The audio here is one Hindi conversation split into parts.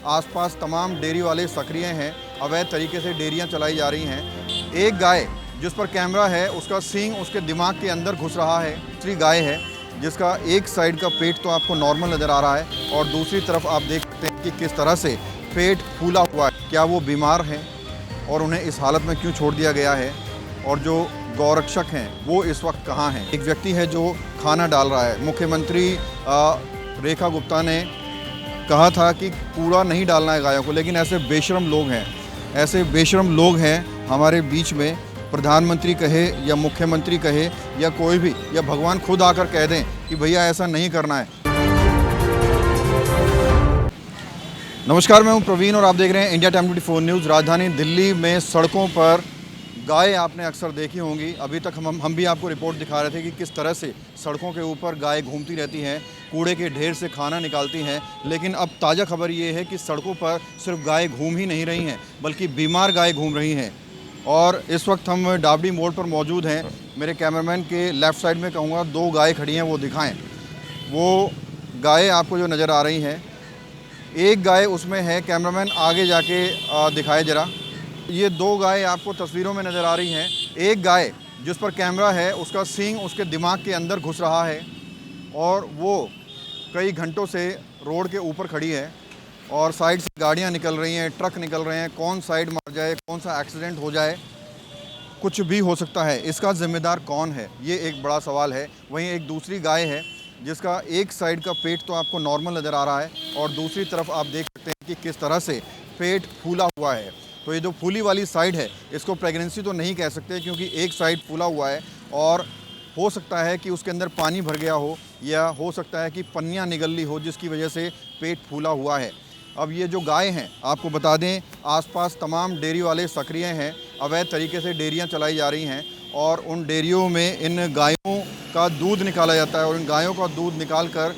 आसपास तमाम डेयरी वाले सक्रिय हैं। अवैध तरीके से डेयरियां चलाई जा रही हैं। एक गाय जिस पर कैमरा है, उसका सींग उसके दिमाग के अंदर घुस रहा है। दूसरी गाय है जिसका एक साइड का पेट तो आपको नॉर्मल नज़र आ रहा है और दूसरी तरफ आप देख सकते हैं कि किस तरह से पेट फूला हुआ है। क्या वो बीमार हैं और उन्हें इस हालत में क्यों छोड़ दिया गया है? और जो गौरक्षक हैं वो इस वक्त कहाँ हैं? एक व्यक्ति है जो खाना डाल रहा है। मुख्यमंत्री रेखा गुप्ता ने कहा था कि कूड़ा नहीं डालना है गायों को, लेकिन ऐसे बेशरम लोग हैं हमारे बीच में। प्रधानमंत्री कहे या मुख्यमंत्री कहे या कोई भी, या भगवान खुद आकर कह दें कि भैया ऐसा नहीं करना है। नमस्कार, मैं हूं प्रवीण और आप देख रहे हैं इंडिया टाइम 24 न्यूज़। राजधानी दिल्ली में सड़कों पर गाय आपने अक्सर देखी होंगी। अभी तक हम भी आपको रिपोर्ट दिखा रहे थे कि किस तरह से सड़कों के ऊपर गाय घूमती रहती हैं, कूड़े के ढेर से खाना निकालती हैं। लेकिन अब ताज़ा खबर ये है कि सड़कों पर सिर्फ गाय घूम ही नहीं रही हैं, बल्कि बीमार गाय घूम रही हैं। और इस वक्त हम डाबडी मोड़ पर मौजूद हैं। मेरे कैमरामैन के लेफ़्ट साइड में कहूँगा 2 गाय खड़ी हैं, वो दिखाएँ। वो गाय आपको जो नज़र आ रही हैं, एक गाय उसमें है, कैमरामैन आगे जाके दिखाए ज़रा। ये 2 गाय आपको तस्वीरों में नज़र आ रही हैं। एक गाय जिस पर कैमरा है, उसका सींग उसके दिमाग के अंदर घुस रहा है और वो कई घंटों से रोड के ऊपर खड़ी है और साइड से गाड़ियां निकल रही हैं, ट्रक निकल रहे हैं। कौन साइड मार जाए, कौन सा एक्सीडेंट हो जाए, कुछ भी हो सकता है। इसका ज़िम्मेदार कौन है, ये एक बड़ा सवाल है। वहीं एक दूसरी गाय है जिसका एक साइड का पेट तो आपको नॉर्मल नज़र आ रहा है और दूसरी तरफ आप देख सकते हैं कि किस तरह से पेट फूला हुआ है। तो ये जो फूली वाली साइड है, इसको प्रेगनेंसी तो नहीं कह सकते, क्योंकि एक साइड फूला हुआ है और हो सकता है कि उसके अंदर पानी भर गया हो, या हो सकता है कि पन्नियाँ निगल ली हो, जिसकी वजह से पेट फूला हुआ है। अब ये जो गाय हैं, आपको बता दें, आसपास तमाम डेयरी वाले सक्रिय हैं। अवैध तरीके से डेयरियां चलाई जा रही हैं और उन डेयरियों में इन गायों का दूध निकाला जाता है और इन गायों का दूध निकाल कर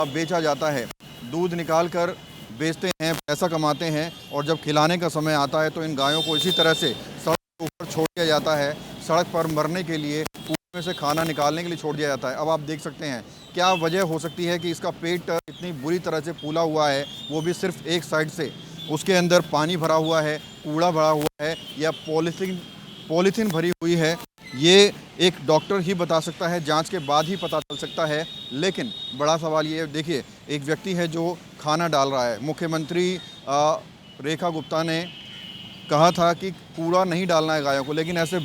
बेचा जाता है। दूध निकाल कर बेचते हैं, पैसा कमाते हैं और जब खिलाने का समय आता है तो इन गायों को इसी तरह से सड़क के ऊपर छोड़ दिया जाता है। सड़क पर मरने के लिए, में से खाना निकालने के लिए छोड़ दिया जाता है। अब आप देख सकते हैं क्या वजह हो सकती है कि इसका पेट इतनी बुरी तरह से फूला हुआ है, वो भी सिर्फ एक साइड से। उसके अंदर पानी भरा हुआ है, कूड़ा भरा हुआ है या पॉलीथीन भरी हुई है। ये एक डॉक्टर ही बता सकता है, जांच के बाद ही पता चल सकता है। लेकिन बड़ा सवाल ये है, देखिए, एक व्यक्ति है जो खाना डाल रहा है। मुख्यमंत्री रेखा गुप्ता ने कहा था कि कूड़ा नहीं डालना है गायों को, लेकिन ऐसे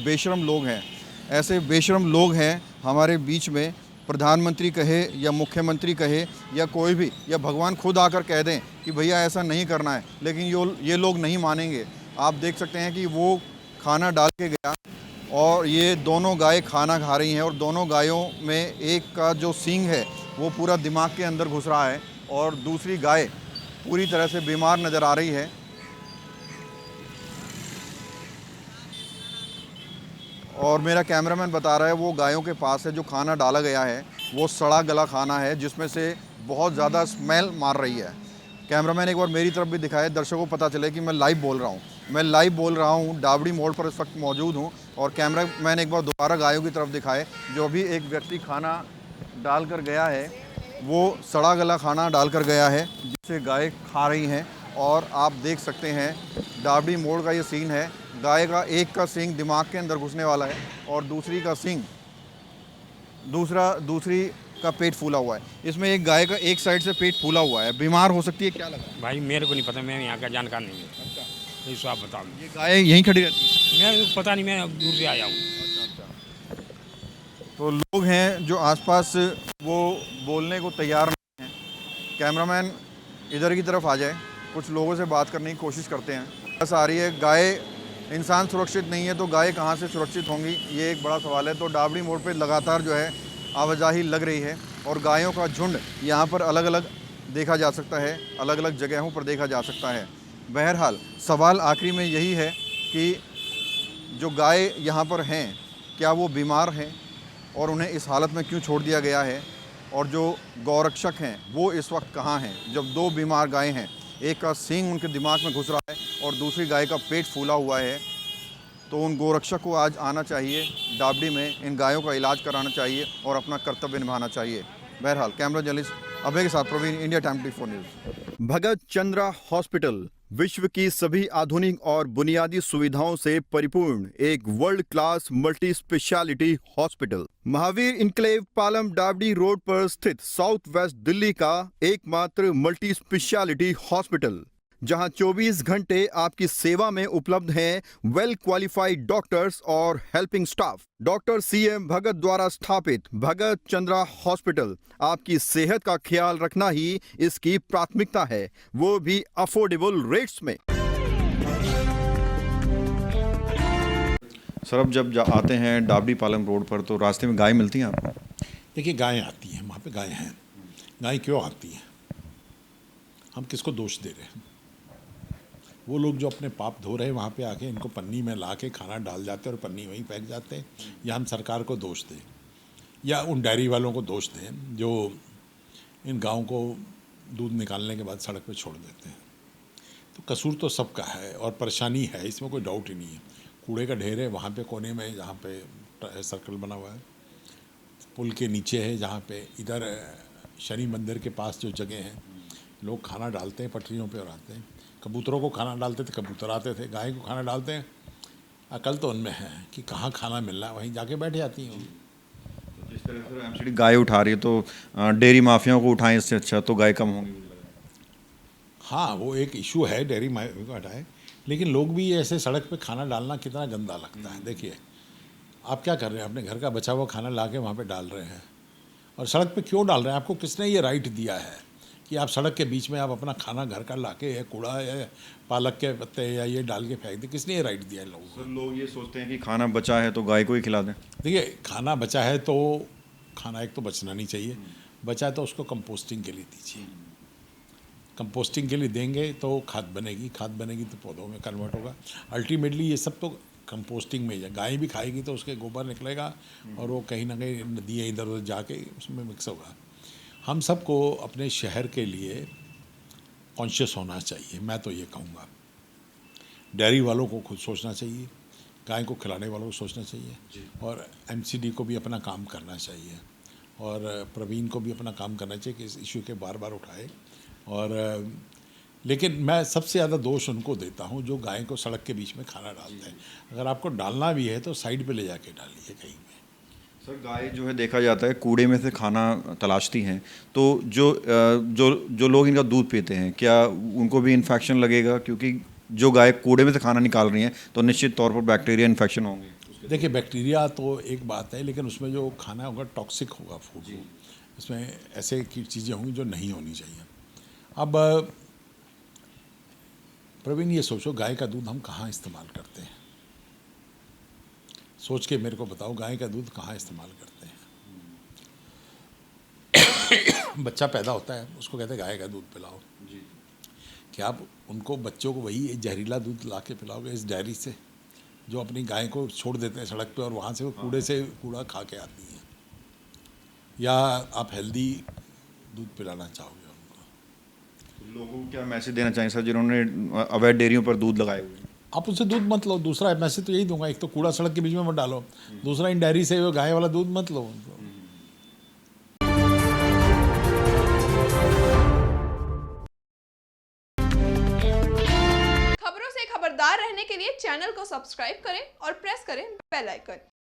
बेशरम लोग हैं हमारे बीच में। प्रधानमंत्री कहे या मुख्यमंत्री कहे या कोई भी, या भगवान खुद आकर कह दें कि भैया ऐसा नहीं करना है, लेकिन ये लोग नहीं मानेंगे। आप देख सकते हैं कि वो खाना डाल के गया और ये दोनों गाय खाना खा रही हैं और दोनों गायों में एक का जो सींग है वो पूरा दिमाग के अंदर घुस रहा है और दूसरी गाय पूरी तरह से बीमार नज़र आ रही है। और मेरा कैमरामैन बता रहा है वो गायों के पास है जो खाना डाला गया है, वो सड़ा गला खाना है जिसमें से बहुत ज़्यादा स्मेल मार रही है। कैमरामैन एक बार मेरी तरफ भी दिखाए, दर्शकों को पता चले कि मैं लाइव बोल रहा हूँ। डाबडी मोड़ पर इस वक्त मौजूद हूँ और कैमरामैन एक बार दोबारा गायों की तरफ दिखाए। जो अभी एक व्यक्ति खाना डाल कर गया है, वो सड़ा गला खाना डाल कर गया है जिसे गाय खा रही हैं। और आप देख सकते हैं डाबडी मोड़ का ये सीन है। गाय का एक का सींग दिमाग के अंदर घुसने वाला है और दूसरी का पेट फूला हुआ है। इसमें एक गाय का एक साइड से पेट फूला हुआ है, बीमार हो सकती है। क्या लगा भाई? मेरे को नहीं पता, मैं यहाँ का जानकार नहीं है। अच्छा, ये आप बताओ। ये गाय यहीं खड़ी रहती है? मैं पता नहीं, मैं दूर से आया हूँ। अच्छा। तो लोग हैं जो आसपास, वो बोलने को तैयार नहीं हैं। कैमरामैन इधर की तरफ आ जाए, कुछ लोगों से बात करने की कोशिश करते हैं। बस आ रही है गाय। इंसान सुरक्षित नहीं है तो गाय कहाँ से सुरक्षित होंगी, ये एक बड़ा सवाल है। तो डाबडी मोड़ पे लगातार जो है आवाजाही लग रही है और गायों का झुंड यहाँ पर अलग अलग देखा जा सकता है, अलग अलग जगहों पर देखा जा सकता है। बहरहाल सवाल आखिरी में यही है कि जो गाय यहाँ पर हैं, क्या वो बीमार हैं और उन्हें इस हालत में क्यों छोड़ दिया गया है? और जो गौरक्षक हैं वो इस वक्त कहाँ हैं? जब 2 बीमार गाय हैं, एक का सींग उनके दिमाग में घुस रहा है और दूसरी गाय का पेट फूला हुआ है, तो उन गोरक्षक को आज आना चाहिए डाबडी में, इन गायों का इलाज कराना चाहिए और अपना कर्तव्य निभाना चाहिए। बहरहाल कैमरा जर्नलिस्ट अभय के साथ प्रवीण, इंडिया टाइम 24 न्यूज। भगत चंद्रा हॉस्पिटल विश्व की सभी आधुनिक और बुनियादी सुविधाओं से परिपूर्ण एक world class multi speciality hospital Mahavir enclave Palam Dabri road पर स्थित साउथ वेस्ट दिल्ली का एकमात्र मल्टी स्पेशलिटी हॉस्पिटल, जहां 24 घंटे आपकी सेवा में उपलब्ध हैं वेल क्वालिफाइड डॉक्टर्स और हेल्पिंग स्टाफ। डॉक्टर CM भगत द्वारा स्थापित भगत चंद्रा हॉस्पिटल आपकी सेहत का ख्याल रखना ही इसकी प्राथमिकता है, वो भी अफोर्डेबल रेट्स में। सर, अब जब आते हैं डाबडी पालम रोड पर तो रास्ते में गाय मिलती हैं आपको? देखिए, गायें आती हैं, वहाँ पे गायें हैं। गायें क्यों आती हैं? हम किसको दोष दे रहे हैं? वो लोग जो अपने पाप धो रहे हैं वहाँ पे आके इनको पन्नी में ला के खाना डाल जाते हैं और पन्नी वहीं फेंक जाते हैं, या हम सरकार को दोष दें या उन डेयरी वालों को दोष दें जो इन गाँव को दूध निकालने के बाद सड़क पे छोड़ देते हैं। तो कसूर तो सबका है और परेशानी है, इसमें कोई डाउट ही नहीं है। कूड़े का ढेर है वहाँ पे कोने में, जहाँ पे सर्कल बना हुआ है, पुल के नीचे है जहाँ पे, इधर शनि मंदिर के पास जो जगह है, लोग खाना डालते हैं पटरियों पे और आते हैं। कबूतरों को खाना डालते थे, कबूतर आते थे। गाय को खाना डालते हैं, अकल तो उनमें है कि कहाँ खाना मिल रहा है, वहीं जाके बैठ जाती हैं। जिस तरह से एमसीडी गाय उठा रही है तो डेयरी माफियाओं को उठाएं, इससे अच्छा तो गाय कम होंगी। हाँ, वो एक इशू है, डेयरी माफिया को हटाए, लेकिन लोग भी ऐसे सड़क पे खाना डालना कितना गंदा लगता है। देखिए, आप क्या कर रहे हैं, अपने घर का बचा हुआ खाना ला के वहाँ पर डाल रहे हैं। और सड़क पे क्यों डाल रहे हैं? आपको किसने ये राइट दिया है कि आप सड़क के बीच में आप अपना खाना घर का लाके या कूड़ा या पालक के पत्ते या ये डाल के फेंक दें? किसने ये राइट दिया है लोगों को? सर, लोग ये सोचते हैं कि खाना बचा है तो गाय को ही खिला दें। देखिए, खाना बचा है तो खाना एक तो बचना नहीं चाहिए, बचा है तो उसको कंपोस्टिंग के लिए दीजिए। कंपोस्टिंग के लिए देंगे तो खाद बनेगी, खाद बनेगी तो पौधों में कन्वर्ट होगा। अल्टीमेटली ये सब तो कंपोस्टिंग में ही है। गाय भी खाएगी तो उसके गोबर निकलेगा और वो कहीं ना कहीं नदियाँ इधर उधर जाके उसमें मिक्स होगा। हम सबको अपने शहर के लिए कॉन्शियस होना चाहिए, मैं तो ये कहूँगा। डेयरी वालों को खुद सोचना चाहिए, गाय को खिलाने वालों को सोचना चाहिए, और MCD को भी अपना काम करना चाहिए, और प्रवीण को भी अपना काम करना चाहिए कि इस इशू के बार बार उठाए। और लेकिन मैं सबसे ज़्यादा दोष उनको देता हूँ जो गाय को सड़क के बीच में खाना डालते हैं। अगर आपको डालना भी है तो साइड पे ले जाके डालिए कहीं पे। सर, गाय जो है देखा जाता है कूड़े में से खाना तलाशती हैं, तो जो लोग इनका दूध पीते हैं क्या उनको भी इन्फेक्शन लगेगा? क्योंकि जो गाय कूड़े में से खाना निकाल रही हैं तो निश्चित तौर पर बैक्टीरिया इन्फेक्शन होंगे। देखिए, बैक्टीरिया तो एक बात है, लेकिन उसमें जो खाना होगा टॉक्सिक होगा फूड, इसमें ऐसे की चीज़ें होंगी जो नहीं होनी चाहिए। अब प्रवीण, ये सोचो, गाय का दूध हम कहाँ इस्तेमाल करते हैं? सोच के मेरे को बताओ, गाय का दूध कहाँ इस्तेमाल करते हैं? बच्चा पैदा होता है, उसको कहते हैं गाय का दूध पिलाओ जी। क्या आप उनको, बच्चों को वही जहरीला दूध ला के पिलाओगे इस डेयरी से, जो अपनी गाय को छोड़ देते हैं सड़क पे और वहाँ से वो कूड़ा खा के आती हैं? या आप हेल्दी दूध पिलाना चाहोगे उनको? लोगों को क्या मैसेज देना चाहिए सर, जिन्होंने अवैध डेयरियों पर दूध लगाए हुए हैं? आप उनसे दूध मत लो। दूसरा मैसेज तो यही दूंगा, एक तो कूड़ा सड़क के बीच में मत डालो, दूसरा इन डेयरी से गाय वाला दूध मत लो। खबरों से खबरदार रहने के लिए चैनल को सब्सक्राइब करें और प्रेस करें बेल आइकन।